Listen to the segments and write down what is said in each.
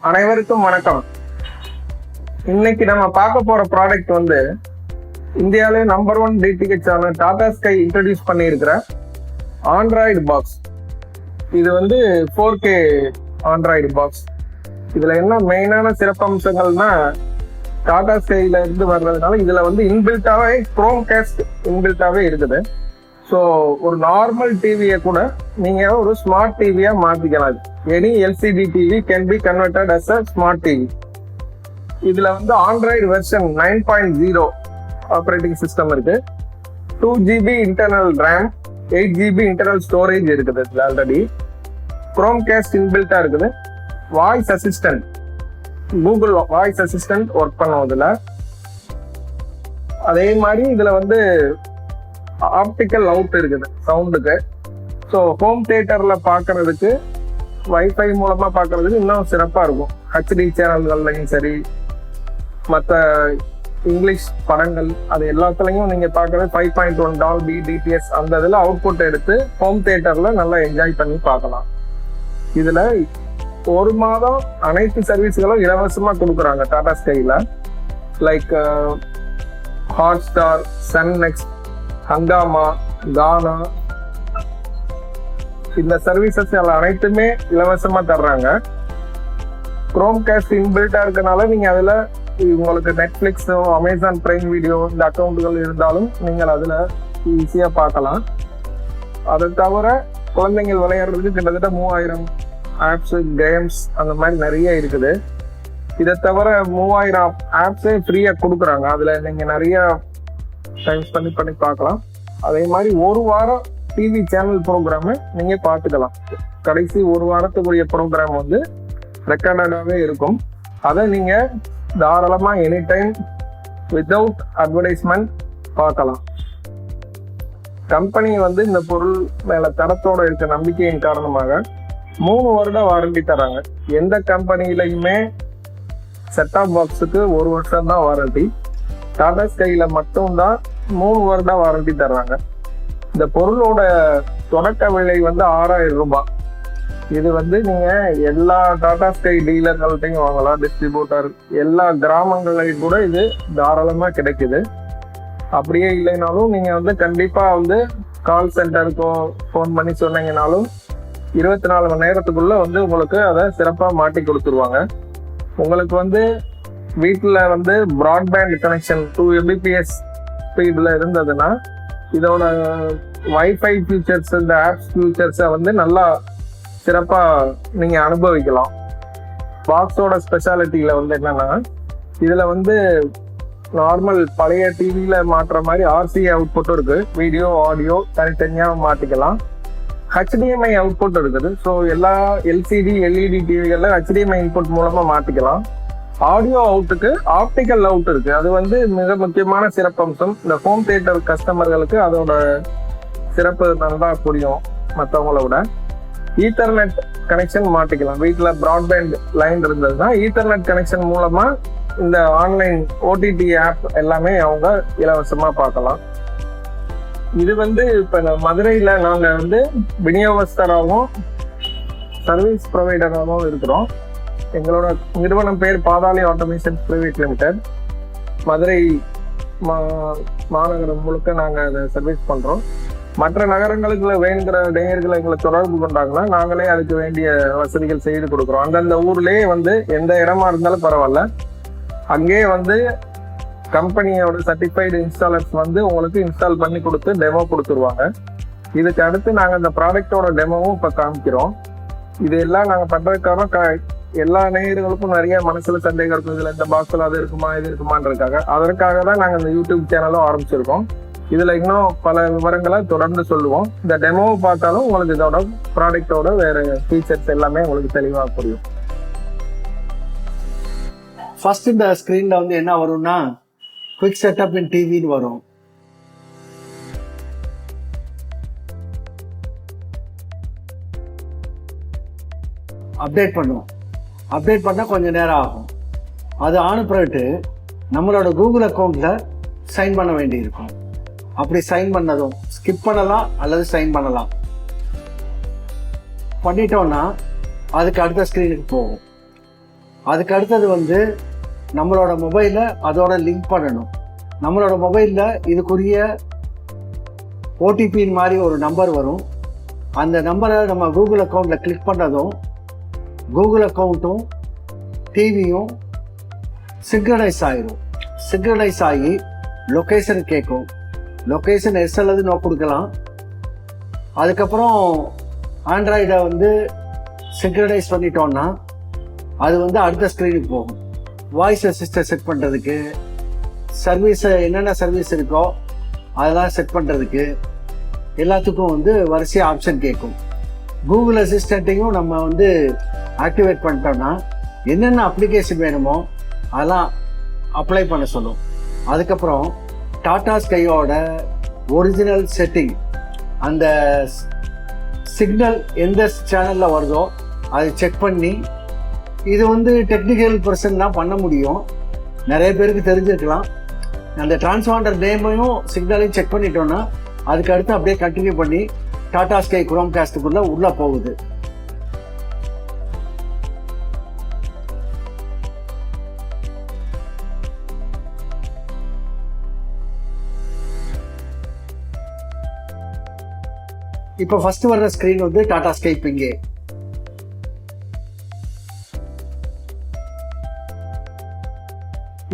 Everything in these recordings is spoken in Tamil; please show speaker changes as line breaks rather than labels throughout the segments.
அனைவருக்கும் வணக்கம். இன்னைக்கு நம்ம பார்க்க போற ப்ராடக்ட் வந்து இந்தியாவிலே நம்பர் 1 டிடிஹெச் ஆன டாடா ஸ்கை இன்ட்ரடியூஸ் பண்ணியிருக்கிற ஆண்ட்ராய்டு பாக்ஸ். இது வந்து 4K ஆண்ட்ராய்டு பாக்ஸ். இதுல என்ன மெயினான சிறப்பம்சங்கள்னா, டாடா ஸ்கைல இருந்து வர்றதுனால இதுல வந்து இன்பில்ட்டாவே Chromecast இன்பில்ட்டாவே இருக்குது. ஸோ ஒரு நார்மல் டிவியை கூட நீங்க ஒரு ஸ்மார்ட் டிவியா மாத்திக்கலாம். Any LCD TV can be converted as a smart TV. இதுல வந்து ஆண்ட்ராய்டு வெர்ஷன் 9.0 ஆப்ரேட்டிங் சிஸ்டம் இருக்கு. 2GB internal RAM, 8GB internal storage இருக்குது. இதுல ஆல்ரெடி Chromecast இன்பில்ட்டா இருக்குது. Voice assistant, Google voice assistant work பண்ணும் இதுல. அதே மாதிரி இதுல வந்து ஆப்டிக்கல் அவுட் இருக்குது சவுண்டுக்கு. ஸோ ஹோம் தியேட்டர்ல பார்க்கறதுக்கு வைஃபை மூலமா பார்க்கறதுக்கு இன்னும் சிறப்பா இருக்கும். HD சேனல்கள்லையும் சரி, மற்ற இங்கிலீஷ் படங்கள் அது எல்லாத்துலையும் நீங்க பார்க்கறது 5.1 டால்பி டிடிஎஸ் அந்த இதில் அவுட்புட் எடுத்து ஹோம் தியேட்டர்ல நல்லா என்ஜாய் பண்ணி பார்க்கலாம். இதுல ஒரு மாதம் அனைத்து சர்வீஸ்களும் இலவசமா கொடுக்குறாங்க டாடா ஸ்கைல. Like Hotstar, Sun NXT, Hungama, Gaana, இந்த சர்வீசஸ் அனைத்துமே இலவசமா தர்றாங்க. Chromecast இன்பில்ட்டா இருக்கனால நீங்க அதுல உங்களுக்கு நெட்ஃபிளிக்ஸோ அமேசான் பிரைம் வீடியோ இந்த அக்கௌண்ட்டுகள் இருந்தாலும் நீங்கள் அதுல ஈஸியா பார்க்கலாம். அதை தவிர குழந்தைங்கள் விளையாடுறதுக்கு கிட்டத்தட்ட 3000 ஆப்ஸ், கேம்ஸ் அந்த மாதிரி நிறைய இருக்குது. இதை தவிர 3000 ஆப்ஸே ஃப்ரீயா கொடுக்குறாங்க. அதுல நீங்க நிறைய டைம் ஸ்பெண்ட் பண்ணி பார்க்கலாம். அதே மாதிரி ஒரு வாரம் டிவி சேனல் ப்ரோக்ராமு நீங்க பார்த்துக்கலாம். கடைசி ஒரு வாரத்துக்குரிய ப்ரோக்ராம் வந்து ரெக்கார்டடாகவே இருக்கும். அதை நீங்க தாராளமா எனி டைம் வித்தவுட் அட்வர்டைஸ்மெண்ட் பார்க்கலாம். கம்பெனி வந்து இந்த பொருள் மேல தரத்தோட இருக்க நம்பிக்கையின் காரணமாக 3 வருட வாரண்டி தராங்க. எந்த கம்பெனிலையுமே செட்டாப் பாக்ஸுக்கு 1 வருஷம் தான் வாரண்டி. டாடா ஸ்கைல மட்டும்தான் 3 வருட வாரண்டி தர்றாங்க. இந்த பொருளோட தொடக்க விலை வந்து 6000 ரூபாய். இது வந்து நீங்க எல்லா டாடா ஸ்கை டீலர்கள்ட்டையும் வாங்கலாம். டிஸ்ட்ரிபியூட்டர் எல்லா கிராமங்களையும் கூட இது தாராளமா கிடைக்குது. அப்படியே இல்லைனாலும் நீங்க வந்து கண்டிப்பா வந்து கால் சென்டருக்கோ ஃபோன் பண்ணி சொன்னீங்கனாலும் 24 மணி நேரத்துக்குள்ள வந்து உங்களுக்கு அதை சிறப்பா மாட்டி கொடுத்துருவாங்க. உங்களுக்கு வந்து வீட்டில் வந்து ப்ராட்பேண்ட் கனெக்ஷன் 2 Mbps ஸ்பீடில் இருந்ததுன்னா இதோட வைஃபை ஃபியூச்சர்ஸ், இந்த ஆப்ஸ் ஃபியூச்சர்ஸை வந்து நல்லா சிறப்பாக நீங்கள் அனுபவிக்கலாம். பாக்ஸோட ஸ்பெஷாலிட்டியில் வந்து என்னன்னா, இதில் வந்து நார்மல் பழைய டிவியில் மாட்டுற மாதிரி RCA அவுட்புட்டும் இருக்குது. வீடியோ ஆடியோ தனித்தனியாக மாட்டிக்கலாம். HDMI அவுட்புட் இருக்குது. ஸோ எல்லா LCD LED டிவிகளில் HDMI இன்புட் மூலமாக மாட்டிக்கலாம். ஆடியோ அவுட்டுக்கு ஆப்டிக்கல் அவுட் இருக்கு. அது வந்து மிக முக்கியமான சிறப்பம்சம். இந்த ஹோம் தியேட்டர் கஸ்டமர்களுக்கு அதோட சிறப்பு நல்லா புரியும் மற்றவங்கள விட. ஈத்தர்நெட் கனெக்ஷன் மாட்டிக்கலாம். வீட்டில் ப்ராட்பேண்ட் லைன் இருந்ததுன்னா ஈத்தர்நெட் கனெக்ஷன் மூலமா இந்த ஆன்லைன் OTT ஆப் எல்லாமே அவங்க இலவசமா பார்க்கலாம். இது வந்து இப்ப மதுரையில நாங்க வந்து விநியோகஸ்தராகவும் சர்வீஸ் ப்ரொவைடராகவும் இருக்கிறோம். எங்களோட நிறுவனம் பேர் பாதாளி ஆட்டோமேஷன் பிரைவேட் லிமிடெட். மதுரை மாநகரம் முழுக்க நாங்கள் அதை சர்வீஸ் பண்ணுறோம். மற்ற நகரங்களுக்கு வேணுங்கிற நேயர்களை எங்களை தொடர்பு கொண்டாங்கன்னா நாங்களே அதுக்கு வேண்டிய வசதிகள் செய்து கொடுக்குறோம். அந்தந்த ஊர்லேயே வந்து எந்த இடமா இருந்தாலும் பரவாயில்ல, அங்கேயே வந்து கம்பெனியோட சர்டிஃபைடு இன்ஸ்டாலர்ஸ் வந்து உங்களுக்கு இன்ஸ்டால் பண்ணி கொடுத்து டெமோ கொடுத்துருவாங்க. இதுக்கு அடுத்து நாங்கள் அந்த ப்ராடக்டோட டெமோவும் இப்போ காமிக்கிறோம். இது எல்லாம் நாங்கள் பண்ணுறதுக்காக எல்லா நேயர்களுக்கும் நிறைய மனசுல சந்தேகம் இருக்கும். இதுல இந்த பாக்ஸ்ல அது இருக்குமா இது இருக்குமான்றதுக்காக அதற்காக தான் நாங்கள் இந்த யூடியூப் சேனலும் ஆரம்பிச்சிருக்கோம். இதுல இன்னும் பல விவரங்களை தொடர்ந்து சொல்லுவோம். இந்த டெமோவை பார்த்தாலும் உங்களுக்கு இதோட ப்ராடக்டோட வேற ஃபீச்சர்ஸ் எல்லாமே உங்களுக்கு தெளிவாக புரியும்.
ஃபர்ஸ்ட் இந்த ஸ்கிரீன்ல வந்து என்ன வரும்னா, குவிக் செட்டப் இன் டிவின்னு வரும். அப்டேட் பண்ணுவோம். அப்டேட் பண்ணால் கொஞ்சம் நேரம் ஆகும். அது ஆனப்பிறகு நம்மளோட கூகுள் அக்கௌண்ட்டில் சைன் பண்ண வேண்டியிருக்கும். அப்படி சைன் பண்ணதும் ஸ்கிப் பண்ணலாம் அல்லது சைன் பண்ணலாம். பண்ணிட்டோன்னா அதுக்கு அடுத்த ஸ்க்ரீனுக்கு போகும். அதுக்கு அடுத்தது வந்து நம்மளோட மொபைலை அதோட லிங்க் பண்ணணும். நம்மளோட மொபைலில் இதுக்குரிய ஓடிபின்னு மாதிரி ஒரு நம்பர் வரும். அந்த நம்பரை நம்ம கூகுள் அக்கௌண்ட்டில் கிளிக் பண்ணதும் கூகுள் அக்கௌண்ட்டும் டிவியும் சிங்க்ரனைஸ் ஆகிடும். சிங்க்ரனைஸ் ஆகி லொக்கேஷன் கேட்கும். லொக்கேஷன் எஸ் அல்லது நோ கொடுக்கலாம். அதுக்கப்புறம் ஆண்ட்ராய்டை வந்து சிங்க்ரனைஸ் பண்ணிட்டோன்னா அது வந்து அடுத்த ஸ்க்ரீனுக்கு போகும். வாய்ஸ் அசிஸ்டன்ட் செட் பண்ணுறதுக்கு, சர்வீஸை என்னென்ன சர்வீஸ் இருக்கோ அதெல்லாம் செட் பண்ணுறதுக்கு எல்லாத்துக்கும் வந்து வரிசையாக ஆப்ஷன் கேட்கும். கூகுள் அசிஸ்டண்ட்டையும் நம்ம வந்து ஆக்டிவேட் பண்ணிட்டோம்னா என்னென்ன அப்ளிகேஷன் வேணுமோ அதெல்லாம் அப்ளை பண்ண சொல்லும். அதுக்கப்புறம் டாடா ஸ்கையோட ஒரிஜினல் செட்டிங், அந்த சிக்னல் எந்த சேனலில் வருதோ அதை செக் பண்ணி, இது வந்து டெக்னிக்கல் பர்சன் தான் பண்ண முடியும், நிறைய பேருக்கு தெரிஞ்சிருக்கலாம். அந்த டிரான்ஸ்பாண்டர் நேமையும் சிக்னலையும் செக் பண்ணிட்டோன்னா அதுக்கு அடுத்து அப்படியே கண்டினியூ பண்ணி டாடா ஸ்கை குரோம்காஸ்டுக்குள்ளே உள்ளே போகுது. இப்போ ஃபர்ஸ்ட் வர்ற ஸ்க்ரீன் வந்து டாடா ஸ்கை பிங்கே.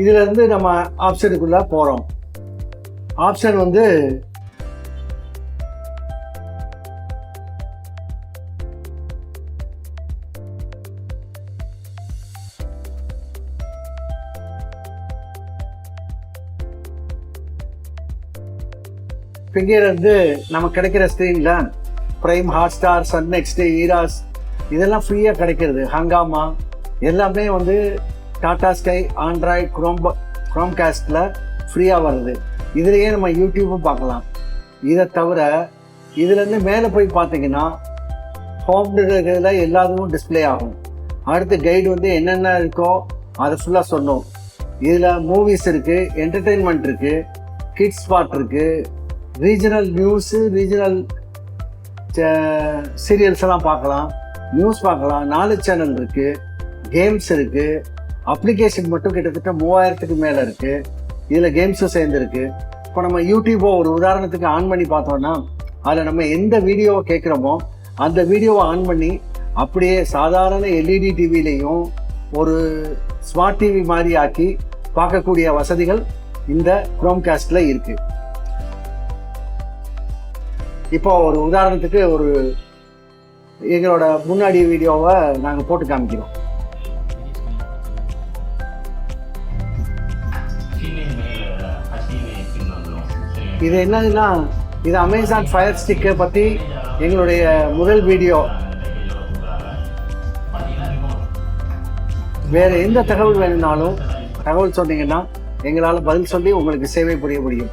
இதுல இருந்து நம்ம ஆப்ஷனுக்குள்ள போறோம். ஆப்ஷன் வந்து இருந்து நமக்கு கிடைக்கிற ஸ்க்ரீன்ல Prime, Hotstar, Sun NXT, Eros இதெல்லாம் ஃப்ரீயா கிடைக்கிறது. ஹங்காமா எல்லாமே வந்து டாடா ஸ்கை ஆண்ட்ராய்ட் குரோம்காஸ்டில் ஃப்ரீயாக வருது. இதுலேயே நம்ம யூடியூப்பும் பார்க்கலாம். இதை தவிர இதுலேருந்து மேலே போய் பார்த்தீங்கன்னா ஹோம் டிரைவில் எல்லாத்துக்கும் டிஸ்பிளே ஆகும். அடுத்து கைடு வந்து என்னென்ன இருக்கோ அதை ஃபுல்லாக சொன்னோம். இதில் மூவிஸ் இருக்குது, என்டர்டெயின்மெண்ட் இருக்குது, கிட்ஸ் ஸ்பாட் இருக்குது, ரீஜனல் நியூஸு, ரீஜனல் சீரியல்ஸ் எல்லாம் பார்க்கலாம், நியூஸ் பார்க்கலாம், நாலேஜ் சேனல் இருக்குது, கேம்ஸ் இருக்குது. அப்ளிகேஷன் மட்டும் கிட்டத்தட்ட 3000க்கு மேலே இருக்குது. இதில் கேம்ஸும் சேர்ந்துருக்கு. இப்போ நம்ம யூடியூப்பை ஒரு உதாரணத்துக்கு ஆன் பண்ணி பார்த்தோம்னா அதில் நம்ம எந்த வீடியோவை கேட்குறோமோ அந்த வீடியோவை ஆன் பண்ணி அப்படியே சாதாரண எல்இடி டிவிலையும் ஒரு ஸ்மார்ட் டிவி மாதிரி ஆக்கி பார்க்கக்கூடிய வசதிகள் இந்த குரோம்காஸ்டில் இருக்குது. இப்போ ஒரு உதாரணத்துக்கு ஒரு எங்களோட முன்னாடி வீடியோவை நாங்கள் போட்டு காமிக்கிறோம். இது என்னதுன்னா, இது அமேசான் ஃபயர் ஸ்டிக்கை பற்றி எங்களுடைய முதல் வீடியோ. வேறு எந்த தகவல் வேணும்னாலும் தகவல் சொன்னீங்கன்னா எங்களால் பதில் சொல்லி உங்களுக்கு சேவை புரிய முடியும்.